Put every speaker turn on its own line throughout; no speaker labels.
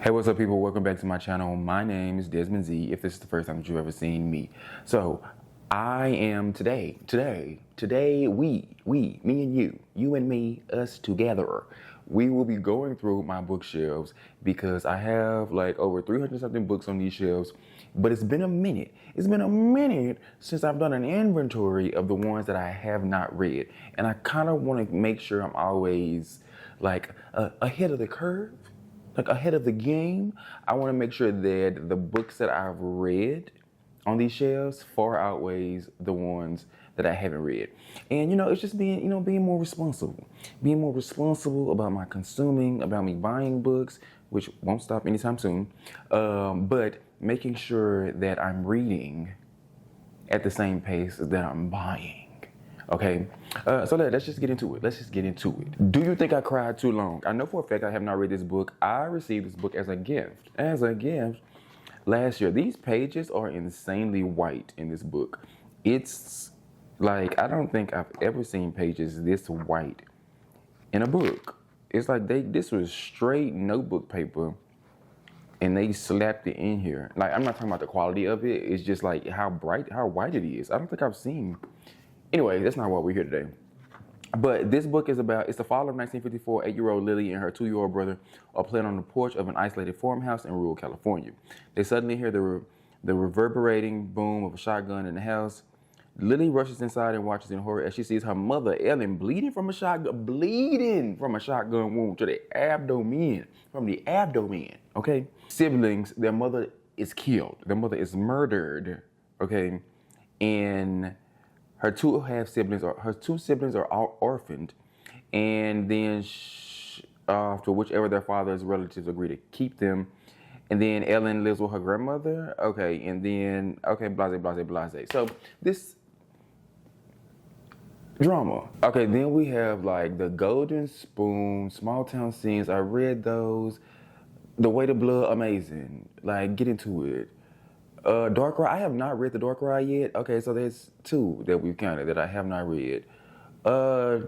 Hey, what's up, people? Welcome back to my channel. My name is Desmond Z, if this is the first time that you've ever seen me. So, I am today, me and you and me, us together. We will be going through my bookshelves because I have like over 300 something books on these shelves, but it's been a minute. It's been a minute since I've done an inventory of the ones that I have not read. And I kind of want to make sure I'm always like ahead of the curve. Like ahead of the game. I want to make sure that the books that I've read on these shelves far outweighs the ones that I haven't read. And it's just being more responsible. Being more responsible about my consuming, about me buying books, which won't stop anytime soon. But making sure that I'm reading at the same pace that I'm buying. Okay, so let's just get into it. Do you think I cried too long? I know for a fact I have not read this book. I received this book as a gift last year. These pages are insanely white in this book. It's like, I don't think I've ever seen pages this white in a book. It's like this was straight notebook paper and they slapped it in here. Like, I'm not talking about the quality of it. It's just like how white it is. I don't think I've seen. Anyway, that's not why we're here today. But this book is about, it's the fall of 1954. 8-year-old Lily and her 2-year-old brother are playing on the porch of an isolated farmhouse in rural California. They suddenly hear the reverberating boom of a shotgun in the house. Lily rushes inside and watches in horror as she sees her mother, Ellen, bleeding from a shotgun wound to the abdomen, okay? Siblings, their mother is killed. Their mother is murdered, okay? And her two siblings are all orphaned, and then after whichever their father's relatives agree to keep them, and then Ellen lives with her grandmother. Okay, and then blase. So this drama. Okay, then we have like the Golden Spoon, Small Town Scenes. I read those. The Weight of Blood, amazing. Like, get into it. Dark Ride, I have not read the Dark Ride yet. Okay, so there's 2 that we've counted that I have not read.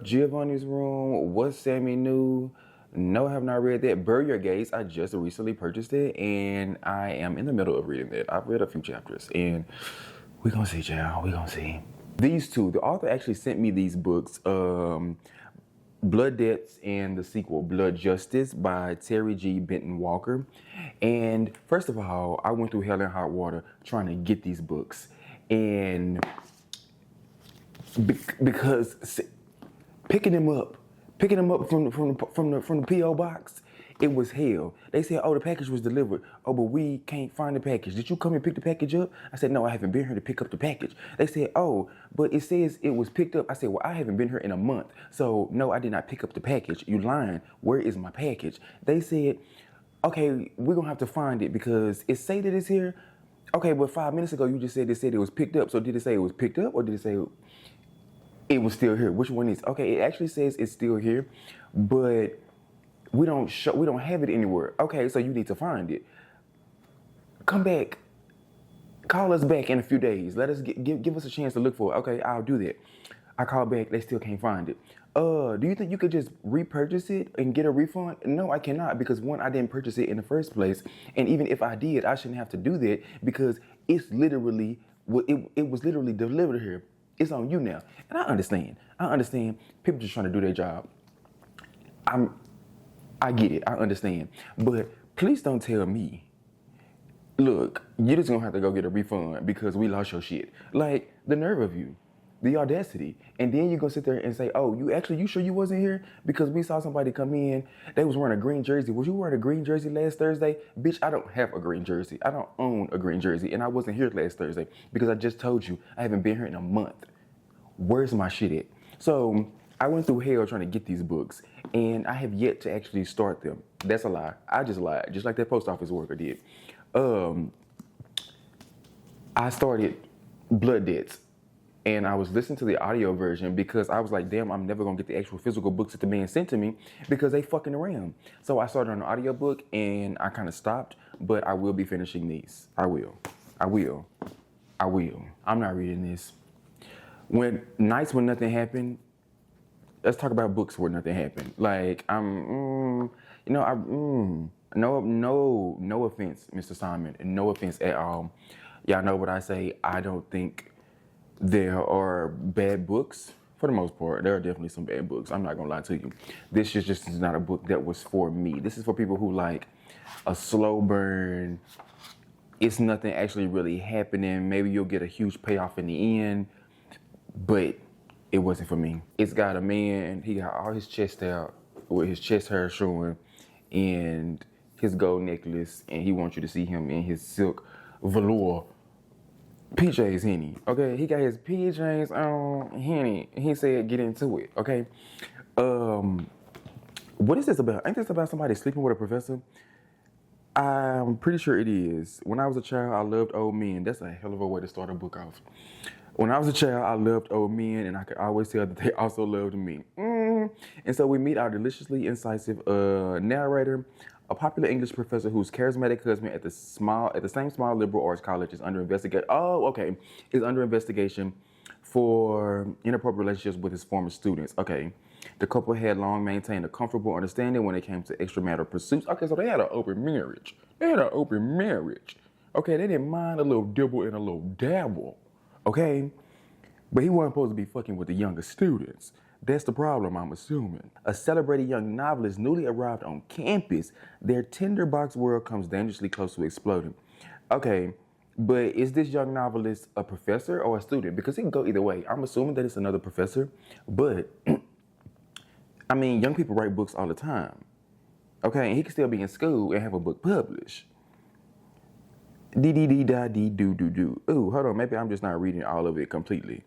Giovanni's Room, What's Sammy New? No, I have not read that. Bury Your Gates, I just recently purchased it, and I am in the middle of reading that. I've read a few chapters, and we're gonna see, child. We're gonna see. These 2, the author actually sent me these books. Blood Debts and the sequel, Blood Justice by Terry G. Benton Walker. And first of all, I went through hell and hot water trying to get these books. And because picking them up from the P.O. box, it was hell. They said, oh, the package was delivered. Oh, but we can't find the package. Did you come and pick the package up? I said, no, I haven't been here to pick up the package. They said, oh, but it says it was picked up. I said, well, I haven't been here in a month. So, no, I did not pick up the package. You lying. Where is my package? They said, okay, we're going to have to find it because it say that it's here. Okay, but 5 minutes ago, you just said it was picked up. So did it say it was picked up or did it say it was still here? Which one is? Okay, it actually says it's still here, but we don't have it anywhere. Okay, so you need to find it. Come back. Call us back in a few days. Let us give us a chance to look for it. Okay, I'll do that. I call back, they still can't find it. Do you think you could just repurchase it and get a refund? No, I cannot, because 1, I didn't purchase it in the first place. And even if I did, I shouldn't have to do that because it's literally, it was literally delivered here. It's on you now. And I understand. People just trying to do their job. I get it, I understand. But please don't tell me, look, you're just gonna have to go get a refund because we lost your shit. Like, the nerve of you, the audacity. And then you're gonna sit there and say, oh, you sure you wasn't here? Because we saw somebody come in, they was wearing a green jersey. Was you wearing a green jersey last Thursday? Bitch, I don't have a green jersey. I don't own a green jersey. And I wasn't here last Thursday because I just told you I haven't been here in a month. Where's my shit at? So I went through hell trying to get these books, and I have yet to actually start them. That's a lie. I just lied, just like that post office worker did. I started Blood Debts, and I was listening to the audio version because I was like, damn, I'm never gonna get the actual physical books that the man sent to me because they fucking around. So I started on the audio book, and I kind of stopped, but I will be finishing these. I will. I'm not reading this. Nights when nothing happened, let's talk about books where nothing happened. Like, No offense, Mr. Simon. No offense at all. Y'all know what I say. I don't think there are bad books. For the most part, there are definitely some bad books. I'm not gonna lie to you. This is just not a book that was for me. This is for people who like a slow burn. It's nothing actually really happening. Maybe you'll get a huge payoff in the end, but it wasn't for me. It's got a man, he got all his chest out with his chest hair showing and his gold necklace, and he wants you to see him in his silk velour PJs, Henny. Okay, he got his PJs on, Henny. He said, get into it, okay? What is this about? Ain't this about somebody sleeping with a professor? I'm pretty sure it is. When I was a child, I loved old men. That's a hell of a way to start a book off. When I was a child, I loved old men, and I could always tell that they also loved me. And so we meet our deliciously incisive narrator, a popular English professor whose charismatic husband at the same small liberal arts college is under investigation. Is under investigation for inappropriate relationships with his former students. Okay, the couple had long maintained a comfortable understanding when it came to extramarital pursuits. Okay, so they had an open marriage. Okay, they didn't mind a little dibble and a little dabble. Okay, but he wasn't supposed to be fucking with the younger students. That's the problem, I'm assuming. A celebrated young novelist newly arrived on campus. Their tinderbox world comes dangerously close to exploding. Okay, but is this young novelist a professor or a student? Because it can go either way. I'm assuming that it's another professor, but I mean, young people write books all the time. Okay, and he can still be in school and have a book published. Dee-dee-dee-da-dee-doo-doo-doo. Ooh, hold on, maybe I'm just not reading all of it completely.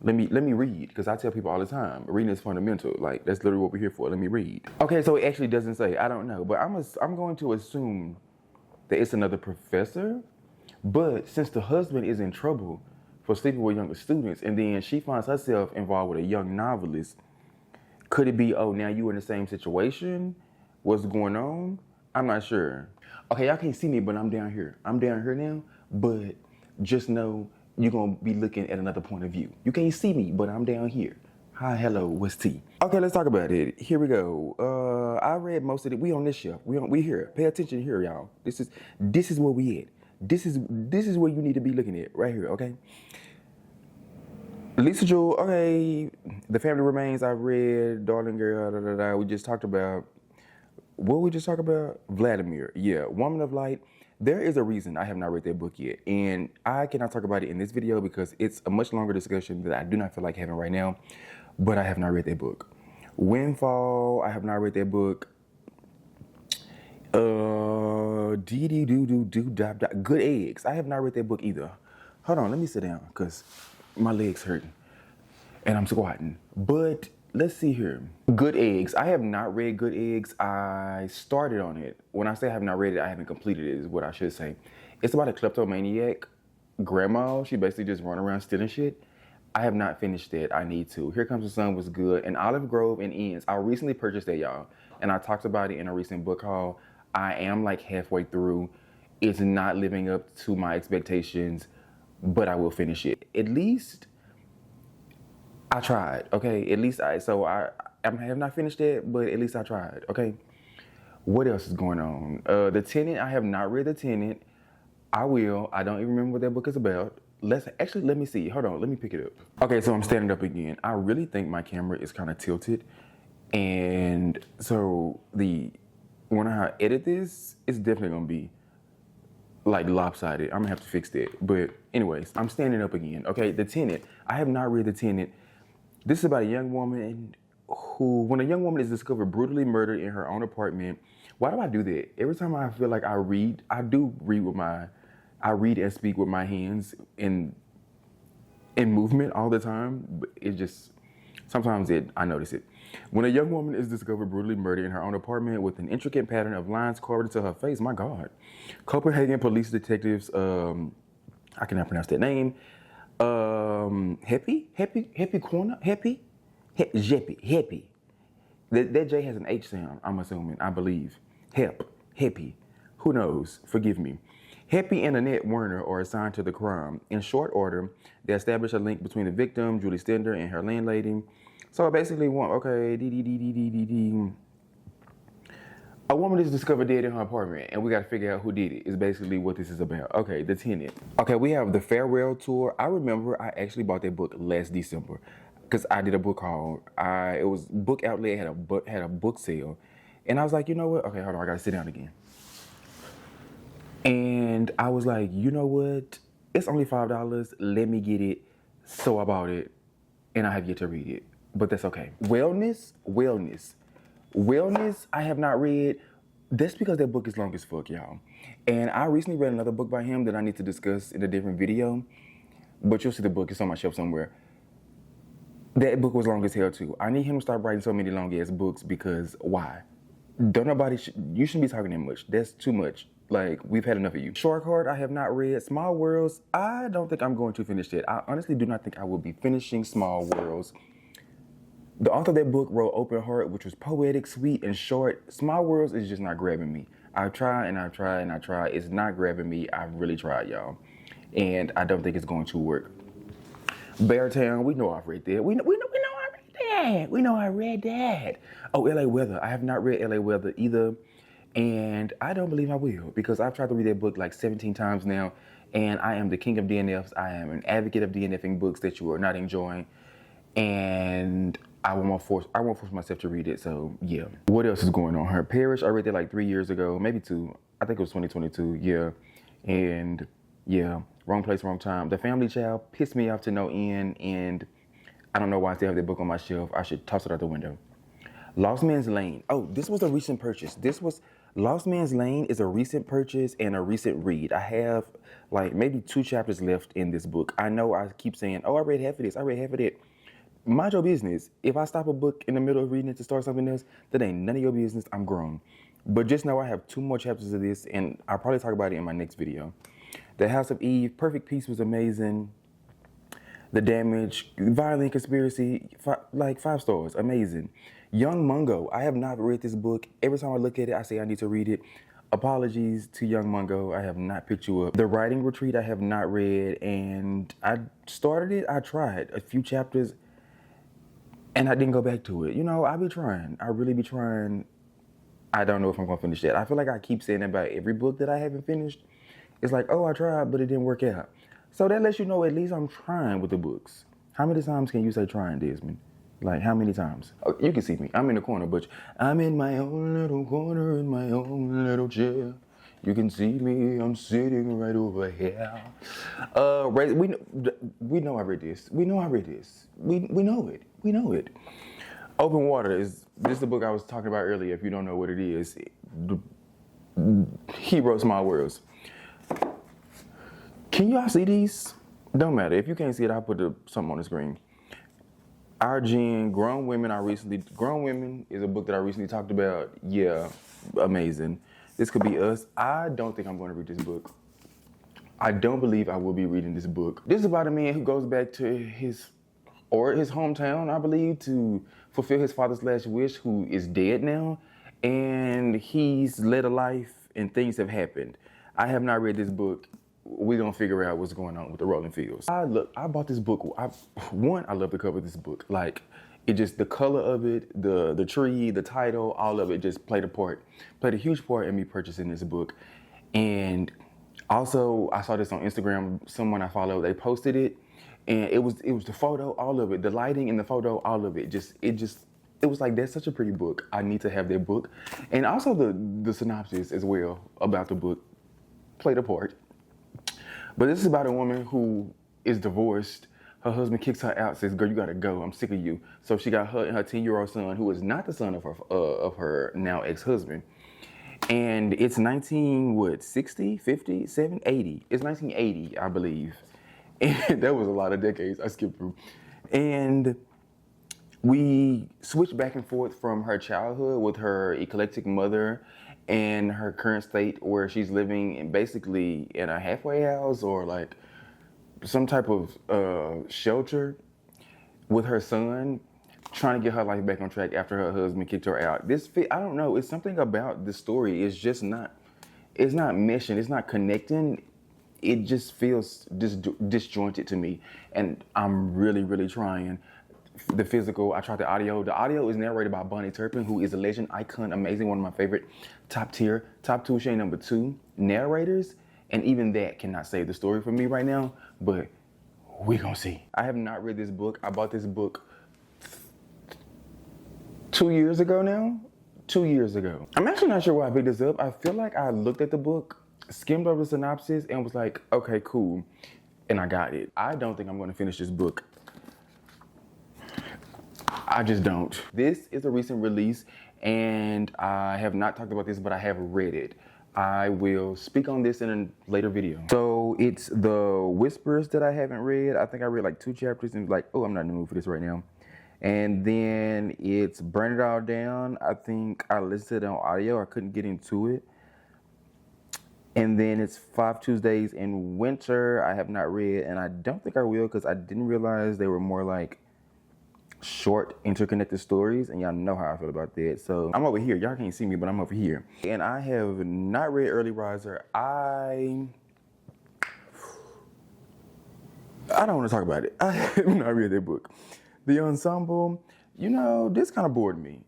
Let me read, because I tell people all the time, reading is fundamental. Like, that's literally what we're here for. Let me read. Okay, so it actually doesn't say. I don't know, but I'm going to assume that it's another professor. But since the husband is in trouble for sleeping with younger students, and then she finds herself involved with a young novelist, could it be, oh, now you in the same situation? What's going on? I'm not sure. Okay, y'all can't see me, but I'm down here. I'm down here now, but just know you're gonna be looking at another point of view. You can't see me, but I'm down here. Hi, hello, what's tea? Okay, let's talk about it. Here we go. I read most of it. We on this shelf. We here. Pay attention here, y'all. This is where we at. This is where you need to be looking at, right here, okay? Lisa Jewell, okay. The Family Remains, I've read. Darling Girl, we just talked about. What we just talked about? Vladimir, yeah. Woman of Light. There is a reason I have not read that book yet, and I cannot talk about it in this video because it's a much longer discussion that I do not feel like having right now, but I have not read that book. Windfall, I have not read that book. Good Eggs, I have not read that book either. Hold on, let me sit down because my legs hurting and I'm squatting. But let's see here. Good Eggs. I have not read Good Eggs. I started on it. When I say I have not read it, I haven't completed it is what I should say. It's about a kleptomaniac grandma. She basically just run around stealing shit. I have not finished it. I need to. Here Comes the Sun was good. And Olive Grove and Ends. I recently purchased that, y'all. And I talked about it in a recent book haul. I am like halfway through. It's not living up to my expectations, but I will finish it. At least I tried, okay? At least I have not finished it, but at least I tried, okay? What else is going on? The Tenant, I have not read The Tenant. I will. I don't even remember what that book is about. Let me see. Hold on, let me pick it up. Okay, so I'm standing up again. I really think my camera is kind of tilted. And so when I edit this, it's definitely gonna be like lopsided. I'm gonna have to fix that. But anyways, I'm standing up again. Okay, The Tenant. I have not read The Tenant. This is about a young woman when a young woman is discovered brutally murdered in her own apartment. Why do I do that? Every time I feel like I read and speak with my hands in movement all the time. But it just, sometimes I notice it. When a young woman is discovered brutally murdered in her own apartment with an intricate pattern of lines carved into her face, my God. Copenhagen police detectives, I cannot pronounce that name, Jeppy. That J has an H sound, I'm assuming, I believe. Heppy. Who knows? Forgive me. Heppy and Annette Werner are assigned to the crime. In short order, they establish a link between the victim, Julie Stender, and her landlady. So I basically want, okay, A woman is discovered dead in her apartment, and we got to figure out who did it. Is basically what this is about. Okay, the Tenant. Okay, we have the farewell tour. I remember I actually bought that book last December because I did a book haul. It was Book Outlet had a book sale, and I was like, you know what? Okay, hold on, I gotta sit down again. And I was like, you know what? It's only $5. Let me get it. So I bought it, and I have yet to read it, but that's okay. Wellness. I have not read. That's because that book is long as fuck, y'all. And I recently read another book by him that I need to discuss in a different video, but you'll see the book. It's on my shelf somewhere. That book was long as hell too. I need him to stop writing so many long ass books because why? You shouldn't be talking that much. That's too much. Like, we've had enough of you. Shark Heart, I have not read. Small Worlds, I don't think I'm going to finish it. I honestly do not think I will be finishing Small Worlds. The author of that book wrote Open Heart, which was poetic, sweet, and short. Small Worlds is just not grabbing me. I've tried and I've tried and I've tried. It's not grabbing me. I've really tried, y'all. And I don't think it's going to work. Beartown, we know I've read that. We know I read that. We know I read that. Oh, LA Weather. I have not read LA Weather either. And I don't believe I will because I've tried to read that book like 17 times now. And I am the king of DNFs. I am an advocate of DNFing books that you are not enjoying. And I won't force myself to read it. So yeah. What else is going on here? Parish, I read that like 3 years ago, maybe 2. I think it was 2022. Yeah. And yeah, wrong place, wrong time. The Family Child pissed me off to no end. And I don't know why I still have that book on my shelf. I should toss it out the window. Lost Man's Lane. Oh, this was a recent purchase. Lost Man's Lane is a recent purchase and a recent read. I have like maybe 2 chapters left in this book. I know I keep saying, oh, I read half of this. I read half of that. Mind your business. If I stop a book in the middle of reading it to start something else, that ain't none of your business. I'm grown. But just know I have 2 more chapters of this, and I'll probably talk about it in my next video. The House of Eve, Perfect Peace was amazing. The Damage, Violent Conspiracy, 5 stars, amazing. Young Mungo, I have not read this book. Every time I look at it, I say I need to read it. Apologies to Young Mungo, I have not picked you up. The Writing Retreat, I have not read, and I started it, I tried a few chapters, and I didn't go back to it. You know, I be trying. I really be trying. I don't know if I'm gonna finish that. I feel like I keep saying about every book that I haven't finished. It's like, oh, I tried, but it didn't work out. So that lets you know at least I'm trying with the books. How many times can you say trying, Desmond? Like, how many times? Oh, you can see me. I'm in the corner, but I'm in my own little corner in my own little chair. You can see me. I'm sitting right over here. We know I read this. We know I read this. We know it. We know it. Open Water is the book I was talking about earlier. If you don't know what it is, he wrote Small Worlds. Can y'all see these? Don't matter. If you can't see it, I'll put something on the screen. Our Gen, Grown Women is a book that I recently talked about. Yeah, amazing. This could be us. I don't think I'm going to read this book. I don't believe I will be reading this book. This is about a man who goes back to his hometown, I believe, to fulfill his father's last wish, who is dead now. And he's led a life and things have happened. I have not read this book. We're gonna figure out what's going on with the rolling fields. I bought this book. I love the cover of this book. Like, it just, the color of it, the tree, the title, all of it just played a huge part in me purchasing this book. And also, I saw this on Instagram. Someone I follow, they posted it, and it was the photo, all of it, the lighting in the photo, all of it. It was like, that's such a pretty book. I need to have that book, and also the synopsis as well about the book played a part. But this is about a woman who is divorced. Her husband kicks her out, says, girl, you gotta go, I'm sick of you. So she got her and her 10-year-old son, who is not the son of her now ex-husband. And it's 1960, 50, 70, 80. It's 1980, I believe. And that was a lot of decades I skipped through. And we switched back and forth from her childhood with her eclectic mother and her current state where she's living basically in a halfway house or like some type of shelter with her son, trying to get her life back on track after her husband kicked her out. I don't know, it's something about this story. It's not meshing, it's not connecting. It just feels disjointed to me. And I'm really, really trying. the physical. I tried the audio. The audio is narrated by Bonnie Turpin, who is a legend, icon, amazing, one of my favorite top tier, top two shade number 2 narrators. And even that cannot save the story for me right now, but we gonna see. I have not read this book. I bought this book 2 years ago now. 2 years ago. I'm actually not sure why I picked this up. I feel like I looked at the book, skimmed over the synopsis, and was like, okay, cool. And I got it. I don't think I'm gonna finish this book. I just don't. This is a recent release, and I have not talked about this, but I have read it. I will speak on this in a later video. So it's The Whispers that I haven't read. I think I read like 2 chapters and was like, oh, I'm not in the mood for this right now. And then it's Burn It All Down. I think I listened to it on audio. I couldn't get into it. And then it's 5 Tuesdays in Winter. I have not read, and I don't think I will because I didn't realize they were more like short, interconnected stories, and y'all know how I feel about that. So I'm over here. Y'all can't see me, but I'm over here. And I have not read Early Riser. I don't want to talk about it. I have not read that book. The Ensemble, you know, this kind of bored me.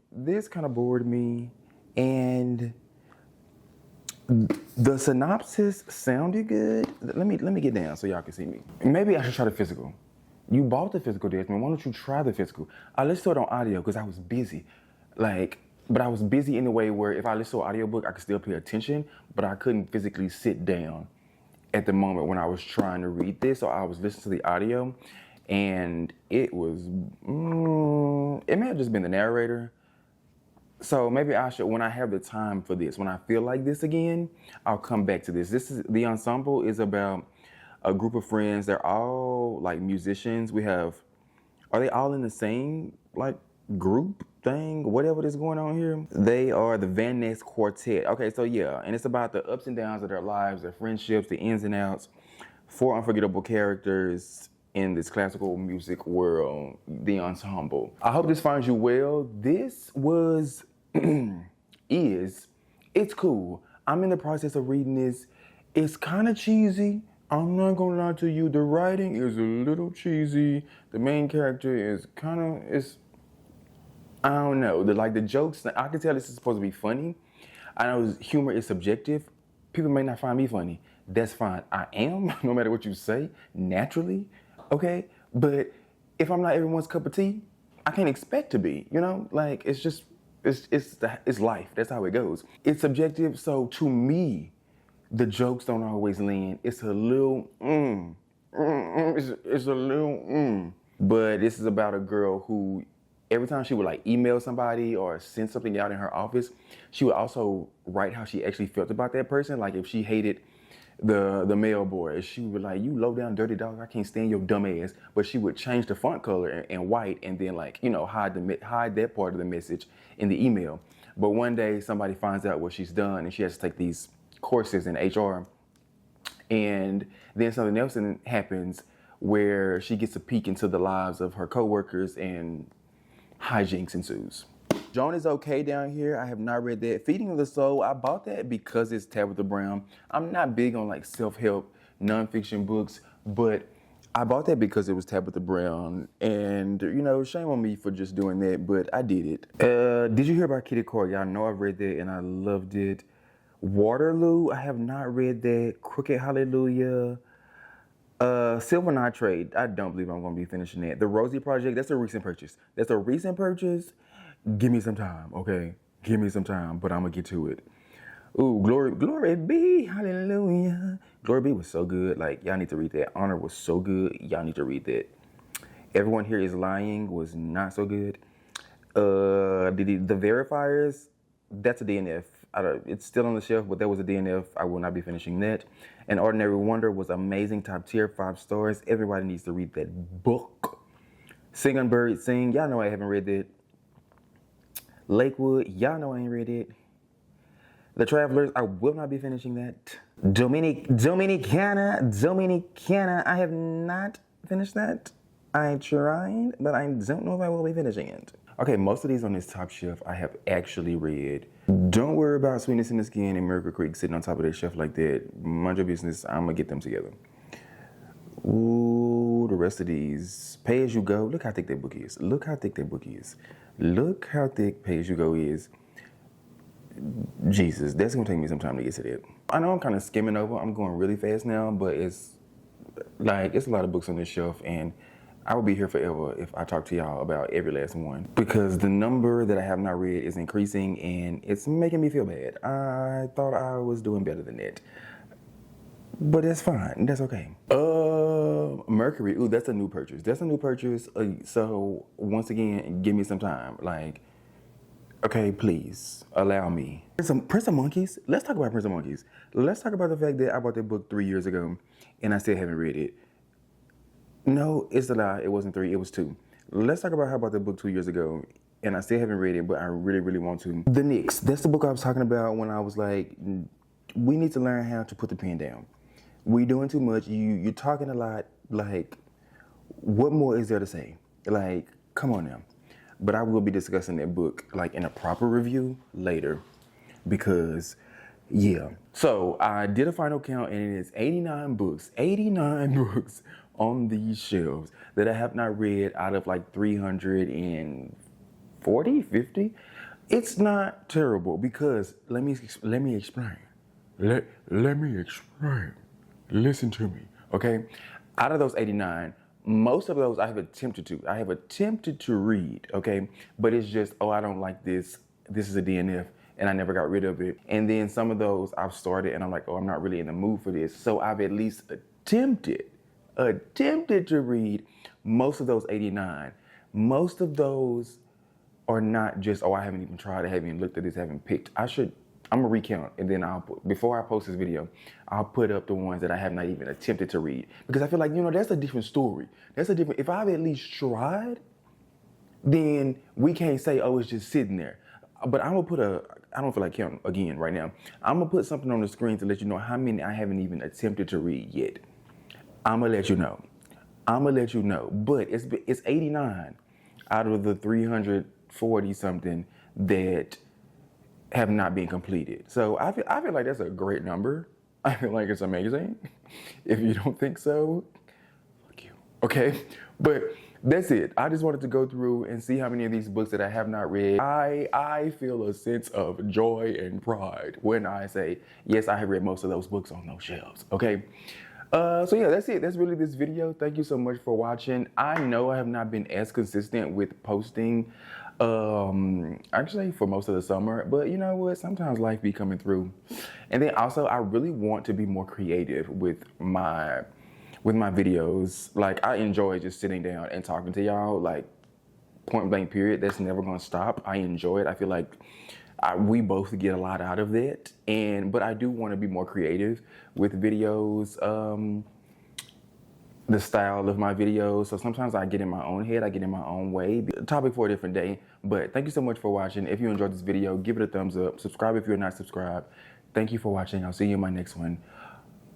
And the synopsis sounded good. Let me get down so y'all can see me. Maybe I should try the physical. You bought the physical, Desmond. Why don't you try the physical? I listened to it on audio because I was busy. But I was busy in a way where if I listened to an audiobook, I could still pay attention, but I couldn't physically sit down at the moment when I was trying to read this. So I was listening to the audio, and it was, it may have just been the narrator. So maybe I should, when I have the time for this, when I feel like this again, I'll come back to this. The Ensemble is about a group of friends. They're all like musicians. Are they all in the same like group thing, whatever is going on here? They are the Van Ness Quartet. Okay, so yeah, and it's about the ups and downs of their lives, their friendships, the ins and outs. 4 unforgettable characters in this classical music world, the Ensemble. I hope this finds you well. This was, it's cool. I'm in the process of reading this. It's kind of cheesy. I'm not gonna lie to you. The writing is a little cheesy. The main character is I don't know. The jokes, I can tell this is supposed to be funny. I know humor is subjective. People may not find me funny. That's fine. I am, no matter what you say, naturally. Okay, but if I'm not everyone's cup of tea, I can't expect to be, you know? Like, it's life, that's how it goes. It's subjective, so to me, the jokes don't always land. It's a little, it's a little, But this is about a girl who, every time she would like email somebody or send something out in her office, she would also write how she actually felt about that person. Like if she hated the mail boy, she would be like, you low down dirty dog, I can't stand your dumb ass. But she would change the font color and white and then like, you know, hide that part of the message in the email. But one day somebody finds out what she's done and she has to take these courses in HR. And then something else happens where she gets a peek into the lives of her coworkers and hijinks ensues. Joan is okay down here. I have not read that. Feeding of the Soul, I bought that because it's Tabitha Brown. I'm not big on like self-help, nonfiction books, but I bought that because it was Tabitha Brown. And you know, shame on me for just doing that, but I did it. Did you hear about Kitty Court? Y'all know I've read that and I loved it. Waterloo, I have not read that. Crooked Hallelujah. Silver Nitrate, I don't believe I'm gonna be finishing that. The Rosie Project, that's a recent purchase. Give me some time, okay? Give me some time, but I'm gonna get to it. Ooh, glory be, hallelujah. Glory be was so good. Like, y'all need to read that. Honor was so good. Y'all need to read that. Everyone Here Is Lying was not so good. The Verifiers, that's a DNF. It's still on the shelf, but that was a DNF. I will not be finishing that. An Ordinary Wonder was amazing, top tier, 5 stars. Everybody needs to read that book. Sing Unburied, Sing. Y'all know I haven't read that. Lakewood, y'all know I ain't read it. The Travelers, I will not be finishing that. Dominicana, I have not finished that. I tried, but I don't know if I will be finishing it. Okay, most of these on this top shelf I have actually read. Don't worry about Sweetness in the Skin and Mercury sitting on top of that shelf like that. Mind your business, I'm gonna get them together. Ooh, through the rest of these. Pay As You Go. Look how thick that book is. Look how thick that book is. Look how thick Pay As You Go is. Jesus, that's gonna take me some time to get to that. I know I'm kind of skimming over. I'm going really fast now, but it's a lot of books on this shelf, and I will be here forever if I talk to y'all about every last one, because the number that I have not read is increasing and it's making me feel bad. I thought I was doing better than that, but that's fine. That's okay. Mercury. Ooh, that's a new purchase. That's a new purchase. So once again, give me some time. Like, okay, please allow me. Prince of Monkeys. Let's talk about Prince of Monkeys. Let's talk about the fact that I bought that book 3 years ago and I still haven't read it. No, it's a lie. It wasn't 3, it was 2. Let's talk about how I bought the book 2 years ago and I still haven't read it, but I really, really want to. The Knicks. That's the book I was talking about when I was like, we need to learn how to put the pen down. We doing too much. You're talking a lot. Like, what more is there to say? Like, come on now. But I will be discussing that book like in a proper review later, because yeah. So I did a final count and it is 89 books on these shelves that I have not read out of like 340, 50. It's not terrible, because let me explain. Let me explain. Listen to me, okay? Out of those 89, most of those I have attempted to read, okay? But it's just, oh, I don't like this. This is a DNF, and I never got rid of it. And then some of those I've started, and I'm like, oh, I'm not really in the mood for this. So I've at least attempted to read most of those 89. Most of those are not just, oh, I haven't even tried, I haven't even looked at this, I haven't picked. I'm gonna recount, and then before I post this video, I'll put up the ones that I have not even attempted to read, because I feel like, that's a different story. If I've at least tried, then we can't say, oh, it's just sitting there. But I'm gonna I don't feel like counting again right now. I'm gonna put something on the screen to let you know how many I haven't even attempted to read yet. I'm gonna let you know. But it's 89 out of the 340 something that have not been completed. So I feel like that's a great number. I feel like it's amazing. If you don't think so, fuck you. Okay, but that's it. I just wanted to go through and see how many of these books that I have not read. I feel a sense of joy and pride when I say, yes, I have read most of those books on those shelves, okay? So yeah, that's it. That's really this video. Thank you so much for watching. I know I have not been as consistent with posting actually for most of the summer, but you know what, sometimes life be coming through. And then also, I really want to be more creative with my videos. Like, I enjoy just sitting down and talking to y'all, like, point blank period. That's never gonna stop. I enjoy it. I feel like we both get a lot out of that, but I do want to be more creative with videos, the style of my videos. So sometimes I get in my own head, I get in my own way. Topic for a different day, but thank you so much for watching. If you enjoyed this video, give it a thumbs up. Subscribe if you're not subscribed. Thank you for watching. I'll see you in my next one.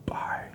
Bye.